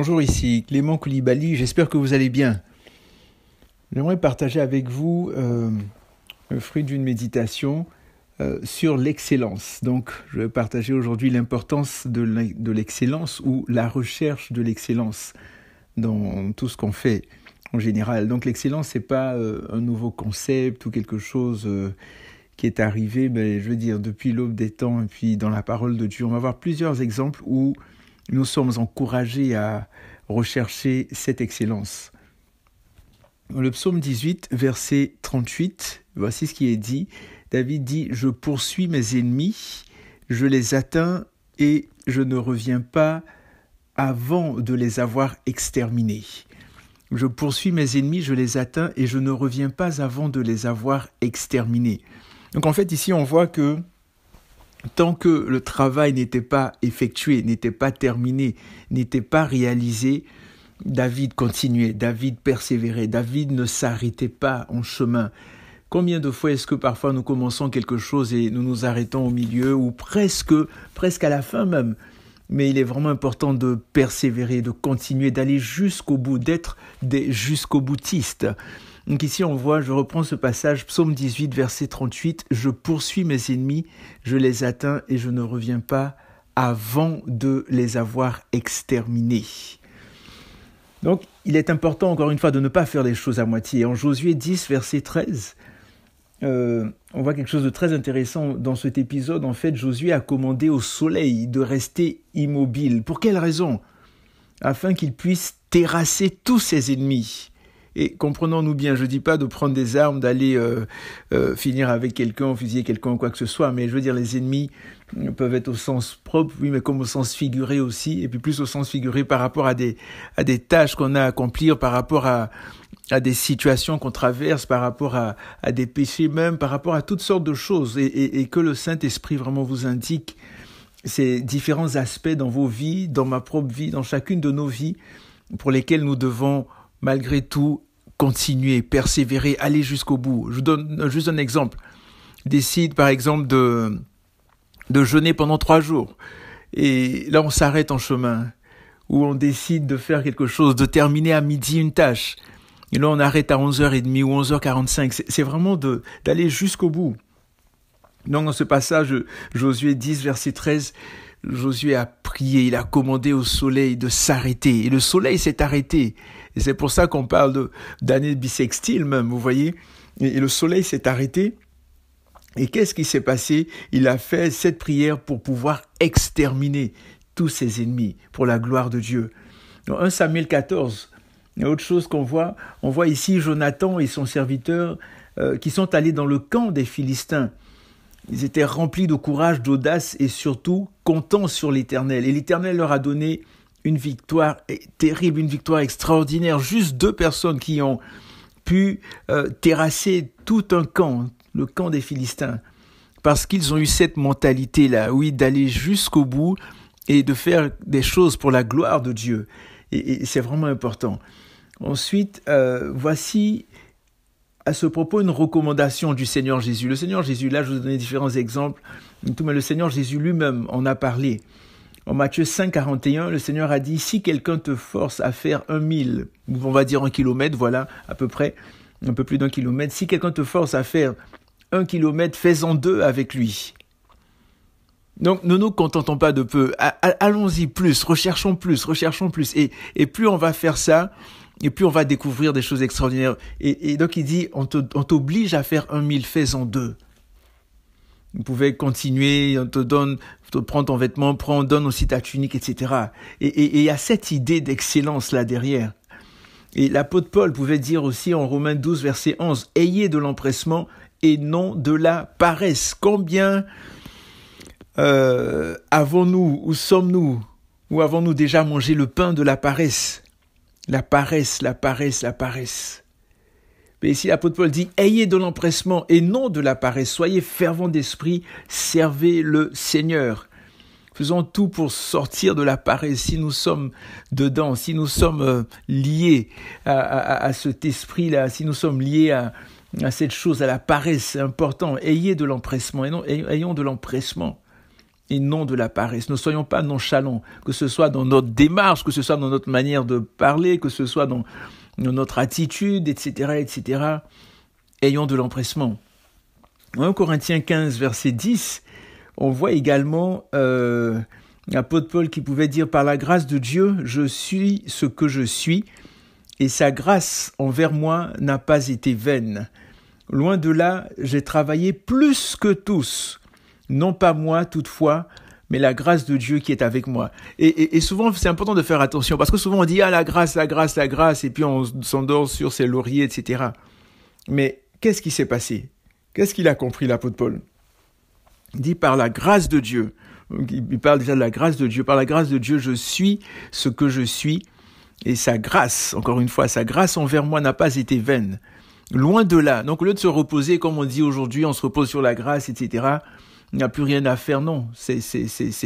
Bonjour, ici Clément Koulibaly, j'espère que vous allez bien. J'aimerais partager avec vous le fruit d'une méditation sur l'excellence. Donc, je vais partager aujourd'hui l'importance de l'excellence ou la recherche de l'excellence dans tout ce qu'on fait en général. Donc, l'excellence, c'est pas un nouveau concept ou quelque chose qui est arrivé, je veux dire, depuis l'aube des temps et puis dans la parole de Dieu. On va voir plusieurs exemples où nous sommes encouragés à rechercher cette excellence. Le psaume 18, verset 38, voici ce qui est dit. David dit « Je poursuis mes ennemis, je les atteins et je ne reviens pas avant de les avoir exterminés. » Je poursuis mes ennemis, je les atteins et je ne reviens pas avant de les avoir exterminés. Donc en fait ici on voit que tant que le travail n'était pas effectué, n'était pas terminé, n'était pas réalisé, David continuait, David persévérait, David ne s'arrêtait pas en chemin. Combien de fois est-ce que parfois nous commençons quelque chose et nous nous arrêtons au milieu ou presque à la fin même? Mais il est vraiment important de persévérer, de continuer, d'aller jusqu'au bout, d'être des jusqu'au-boutistes. Donc ici on voit, je reprends ce passage, psaume 18, verset 38, « Je poursuis mes ennemis, je les atteins et je ne reviens pas avant de les avoir exterminés. » Donc il est important encore une fois de ne pas faire les choses à moitié. En Josué 10, verset 13, on voit quelque chose de très intéressant dans cet épisode. En fait, Josué a commandé au soleil de rester immobile. Pour quelle raison? Afin qu'il puisse terrasser tous ses ennemis. Et comprenons-nous bien, je ne dis pas de prendre des armes, d'aller finir avec quelqu'un, fusiller quelqu'un ou quoi que ce soit, mais je veux dire les ennemis peuvent être au sens propre, oui, mais comme au sens figuré aussi, et puis plus au sens figuré par rapport à des tâches qu'on a à accomplir, par rapport à des situations qu'on traverse, par rapport à des péchés même, par rapport à toutes sortes de choses, et que le Saint-Esprit vraiment vous indique ces différents aspects dans vos vies, dans ma propre vie, dans chacune de nos vies, pour lesquels nous devons malgré tout continuer, persévérer, aller jusqu'au bout. Je donne juste un exemple. Décide par exemple de jeûner pendant 3 jours. Et là on s'arrête en chemin. Ou on décide de faire quelque chose, de terminer à midi une tâche. Et là on arrête à 11h30 ou 11h45. C'est vraiment d'aller jusqu'au bout. Donc dans ce passage, Josué 10, verset 13, Josué a prié, il a commandé au soleil de s'arrêter. Et le soleil s'est arrêté. Et c'est pour ça qu'on parle d'année bissextile même, vous voyez. Et le soleil s'est arrêté. Et qu'est-ce qui s'est passé? Il a fait cette prière pour pouvoir exterminer tous ses ennemis, pour la gloire de Dieu. Dans 1 Samuel 14, il y a autre chose qu'on voit. On voit ici Jonathan et son serviteur qui sont allés dans le camp des Philistins. Ils étaient remplis de courage, d'audace et surtout comptant sur l'Éternel. Et l'Éternel leur a donné une victoire terrible, une victoire extraordinaire. Juste 2 personnes qui ont pu terrasser tout un camp, le camp des Philistins. Parce qu'ils ont eu cette mentalité-là, oui, d'aller jusqu'au bout et de faire des choses pour la gloire de Dieu. Et c'est vraiment important. Ensuite, voici à ce propos une recommandation du Seigneur Jésus. Le Seigneur Jésus, là je vous donne différents exemples, mais le Seigneur Jésus lui-même en a parlé. En Matthieu 5, 41, le Seigneur a dit « Si quelqu'un te force à faire 1 000, on va dire 1 kilomètre, voilà, à peu près, un peu plus d'1 kilomètre. Si quelqu'un te force à faire 1 kilomètre, fais-en 2 avec lui. » Donc, ne nous contentons pas de peu. Allons-y plus, recherchons plus. Et plus on va faire ça, et plus on va découvrir des choses extraordinaires. Et donc, il dit, on t'oblige à faire 1 000, fais-en 2. Vous pouvez continuer, on te donne, prends ton vêtement, donne aussi ta tunique, etc. Et il y a cette idée d'excellence là derrière. Et l'apôtre Paul pouvait dire aussi en Romains 12, verset 11, « Ayez de l'empressement et non de la paresse. » Combien avons-nous, où sommes-nous, ou avons-nous déjà mangé le pain de la paresse? La paresse. Mais ici, l'apôtre Paul dit, ayez de l'empressement et non de la paresse. Soyez fervents d'esprit, servez le Seigneur. Faisons tout pour sortir de la paresse. Si nous sommes dedans, si nous sommes liés à cet esprit-là, si nous sommes liés à cette chose, à la paresse, c'est important. Ayez de l'empressement et non, ayons de l'empressement. et non de la paresse. Ne soyons pas nonchalants, que ce soit dans notre démarche, que ce soit dans notre manière de parler, que ce soit dans notre attitude, etc., etc. Ayons de l'empressement. En 1 Corinthiens 15, verset 10, on voit également l'apôtre Paul qui pouvait dire « Par la grâce de Dieu, je suis ce que je suis, et sa grâce envers moi n'a pas été vaine. Loin de là, j'ai travaillé plus que tous, non pas moi toutefois, mais la grâce de Dieu qui est avec moi. » Et souvent, c'est important de faire attention, parce que souvent on dit « Ah, la grâce, la grâce, la grâce », et puis on s'endort sur ses lauriers, etc. Mais qu'est-ce qui s'est passé? Qu'est-ce qu'il a compris, l'apôtre Paul? Il dit « Par la grâce de Dieu », il parle déjà de la grâce de Dieu, « Par la grâce de Dieu, je suis ce que je suis, et sa grâce, encore une fois, sa grâce envers moi n'a pas été vaine. » Loin de là. Donc, au lieu de se reposer, comme on dit aujourd'hui, on se repose sur la grâce, etc., il n'y a plus rien à faire. Non, c'est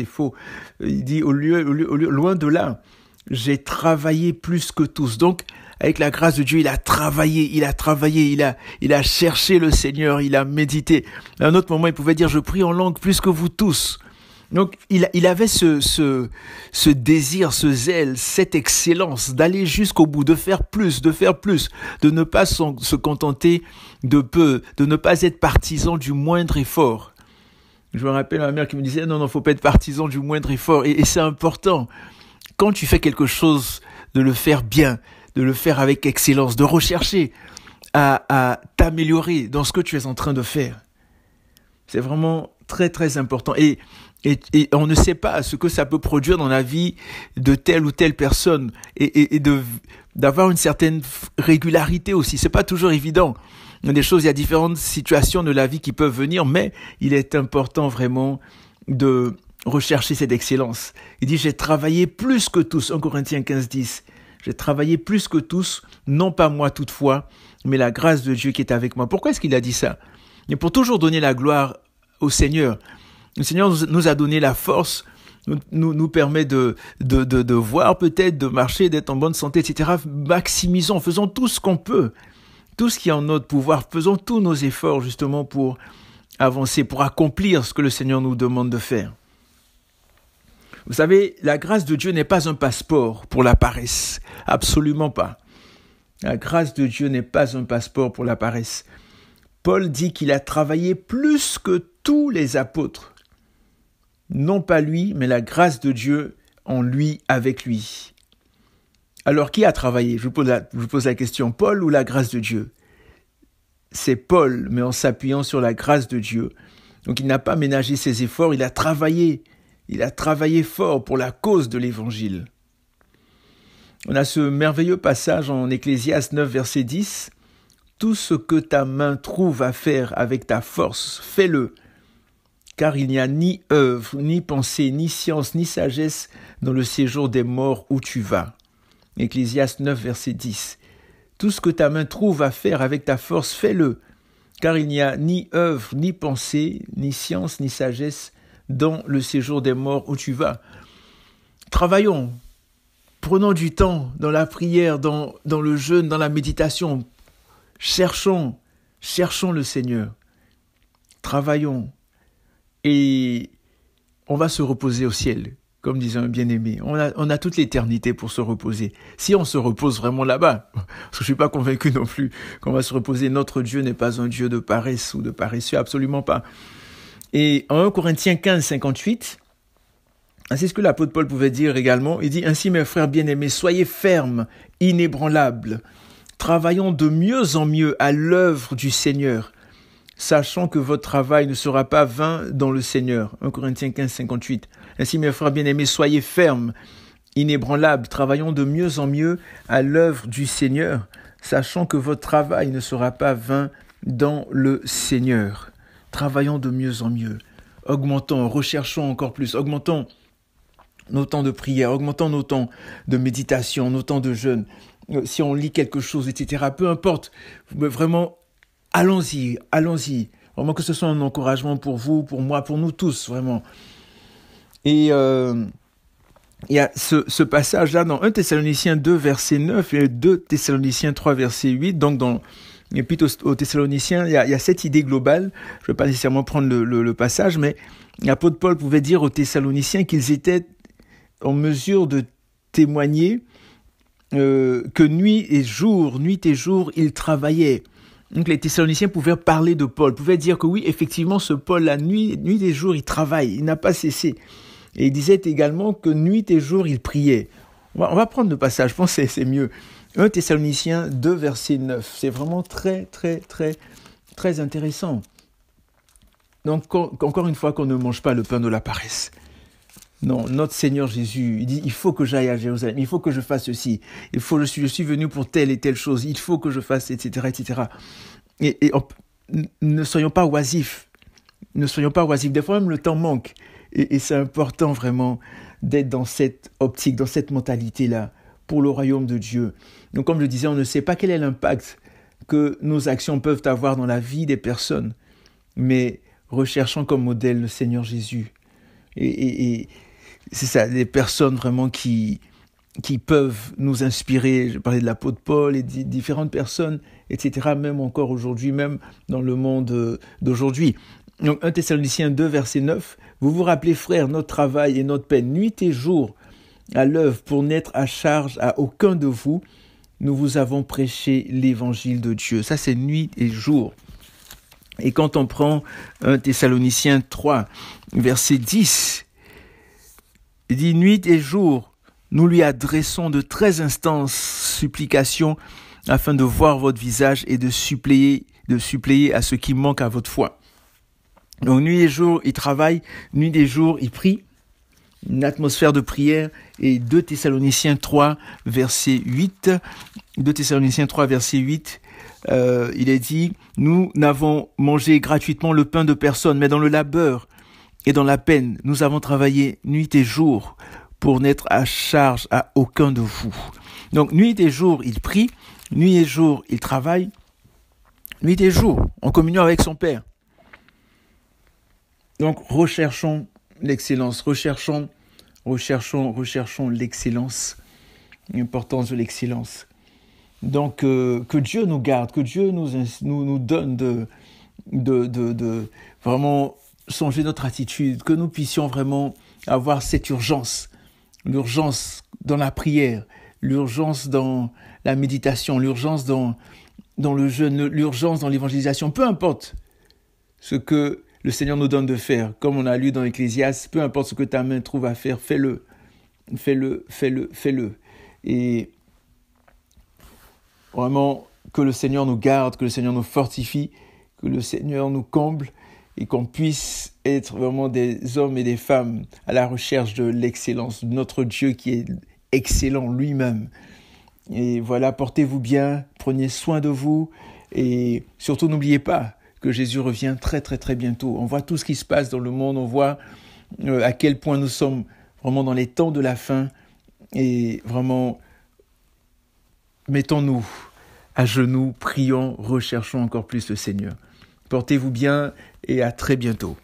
faux. Il dit, loin de là, j'ai travaillé plus que tous. Donc, avec la grâce de Dieu, il a travaillé, il a cherché le Seigneur, il a médité. À un autre moment, il pouvait dire, je prie en langue plus que vous tous. Donc, il avait ce désir, ce zèle, cette excellence d'aller jusqu'au bout, de faire plus, de ne pas se contenter de peu, de ne pas être partisan du moindre effort. Je me rappelle ma mère qui me disait, non, faut pas être partisan du moindre effort. Et c'est important. Quand tu fais quelque chose, de le faire bien, de le faire avec excellence, de rechercher à t'améliorer dans ce que tu es en train de faire. C'est vraiment très, très important. Et on ne sait pas ce que ça peut produire dans la vie de telle ou telle personne et d'avoir une certaine régularité aussi. C'est pas toujours évident. Il y a des choses, il y a différentes situations de la vie qui peuvent venir, mais il est important vraiment de rechercher cette excellence. Il dit, j'ai travaillé plus que tous, 1 Corinthiens 15, 10. J'ai travaillé plus que tous, non pas moi toutefois, mais la grâce de Dieu qui est avec moi. Pourquoi est-ce qu'il a dit ça? Et pour toujours donner la gloire au Seigneur. Le Seigneur nous a donné la force, nous permet de voir peut-être, de marcher, d'être en bonne santé, etc. Maximisons, faisons tout ce qu'on peut, tout ce qui est en notre pouvoir, faisons tous nos efforts justement pour avancer, pour accomplir ce que le Seigneur nous demande de faire. Vous savez, la grâce de Dieu n'est pas un passeport pour la paresse, absolument pas. La grâce de Dieu n'est pas un passeport pour la paresse. Paul dit qu'il a travaillé plus que tous les apôtres. Non pas lui, mais la grâce de Dieu en lui, avec lui. Alors, qui a travaillé? Je vous pose la question, Paul ou la grâce de Dieu? C'est Paul, mais en s'appuyant sur la grâce de Dieu. Donc, il n'a pas ménagé ses efforts, il a travaillé fort pour la cause de l'Évangile. On a ce merveilleux passage en Ecclésiaste 9, verset 10. « Tout ce que ta main trouve à faire avec ta force, fais-le. Car il n'y a ni œuvre, ni pensée, ni science, ni sagesse dans le séjour des morts où tu vas. » Ecclésiaste 9, verset 10. « Tout ce que ta main trouve à faire avec ta force, fais-le. Car il n'y a ni œuvre, ni pensée, ni science, ni sagesse dans le séjour des morts où tu vas. » Travaillons, prenons du temps dans la prière, dans le jeûne, dans la méditation. Cherchons le Seigneur. Travaillons. Et on va se reposer au ciel, comme disait un bien-aimé. On a toute l'éternité pour se reposer. Si on se repose vraiment là-bas, parce que je suis pas convaincu non plus qu'on va se reposer. Notre Dieu n'est pas un Dieu de paresse ou de paresseux, absolument pas. Et en 1 Corinthiens 15, 58, c'est ce que l'apôtre Paul pouvait dire également. Il dit, « Ainsi, mes frères bien-aimés, soyez fermes, inébranlables, travaillons de mieux en mieux à l'œuvre du Seigneur, sachant que votre travail ne sera pas vain dans le Seigneur. » 1 Corinthiens 15, 58. « Ainsi, mes frères bien-aimés, soyez fermes, inébranlables, travaillons de mieux en mieux à l'œuvre du Seigneur, sachant que votre travail ne sera pas vain dans le Seigneur. » Travaillons de mieux en mieux. Augmentons, recherchons encore plus, augmentons nos temps de prière, augmentons nos temps de méditation, nos temps de jeûne. Si on lit quelque chose, etc., peu importe, vraiment, allons-y. Vraiment que ce soit un encouragement pour vous, pour moi, pour nous tous, vraiment. Et il y a ce passage-là dans 1 Thessaloniciens 2, verset 9 et 2 Thessaloniciens 3, verset 8. Donc, dans l'Épître aux Thessaloniciens, il y a cette idée globale. Je ne vais pas nécessairement prendre le passage, mais l'apôtre Paul pouvait dire aux Thessaloniciens qu'ils étaient en mesure de témoigner que nuit et jour, ils travaillaient. Donc les Thessaloniciens pouvaient parler de Paul, pouvaient dire que oui, effectivement, ce Paul, la nuit et jour, il travaille, il n'a pas cessé. Et il disait également que nuit et jour, il priait. On va prendre le passage, je pense que c'est mieux. 1 Thessaloniciens 2, verset 9. C'est vraiment très, très, très, très intéressant. Donc, encore une fois, qu'on ne mange pas le pain de la paresse. Non, notre Seigneur Jésus, il dit, il faut que j'aille à Jérusalem, il faut que je fasse ceci, je suis venu pour telle et telle chose, il faut que je fasse, etc., etc. Et ne soyons pas oisifs. Des fois même le temps manque. Et c'est important vraiment d'être dans cette optique, dans cette mentalité-là, pour le royaume de Dieu. Donc comme je disais, on ne sait pas quel est l'impact que nos actions peuvent avoir dans la vie des personnes, mais recherchons comme modèle le Seigneur Jésus. Et c'est ça, des personnes vraiment qui peuvent nous inspirer. Je parlais de l'apôtre Paul et de différentes personnes, etc., même encore aujourd'hui, même dans le monde d'aujourd'hui. Donc 1 Thessaloniciens 2, verset 9, « Vous vous rappelez, frères, notre travail et notre peine, nuit et jour, à l'œuvre pour n'être à charge à aucun de vous, nous vous avons prêché l'évangile de Dieu. » Ça, c'est nuit et jour. Et quand on prend 1 Thessaloniciens 3, verset 10, il dit « Nuit et jour, nous lui adressons de 13 instances, supplications, afin de voir votre visage et de suppléer à ce qui manque à votre foi. » Donc nuit et jour, il travaille, nuit et jour, il prie, une atmosphère de prière. Et 2 Thessaloniciens 3, verset 8, il est dit, « Nous n'avons mangé gratuitement le pain de personne, mais dans le labeur et dans la peine, nous avons travaillé nuit et jour pour n'être à charge à aucun de vous. » Donc nuit et jour, il prie, nuit et jour, il travaille, nuit et jour, en communion avec son Père. Donc recherchons l'excellence, recherchons l'excellence, l'importance de l'excellence. Donc que Dieu nous garde, que Dieu nous donne de vraiment changer notre attitude, que nous puissions vraiment avoir cette urgence, l'urgence dans la prière, l'urgence dans la méditation, l'urgence dans le jeûne, l'urgence dans l'évangélisation, peu importe ce que le Seigneur nous donne de faire. Comme on a lu dans Ecclésiaste, peu importe ce que ta main trouve à faire, fais-le. Et vraiment, que le Seigneur nous garde, que le Seigneur nous fortifie, que le Seigneur nous comble et qu'on puisse être vraiment des hommes et des femmes à la recherche de l'excellence, de notre Dieu qui est excellent lui-même. Et voilà, portez-vous bien, prenez soin de vous et surtout n'oubliez pas que Jésus revient très très très bientôt. On voit tout ce qui se passe dans le monde, on voit à quel point nous sommes vraiment dans les temps de la fin et vraiment mettons-nous à genoux, prions, recherchons encore plus le Seigneur. Portez-vous bien et à très bientôt.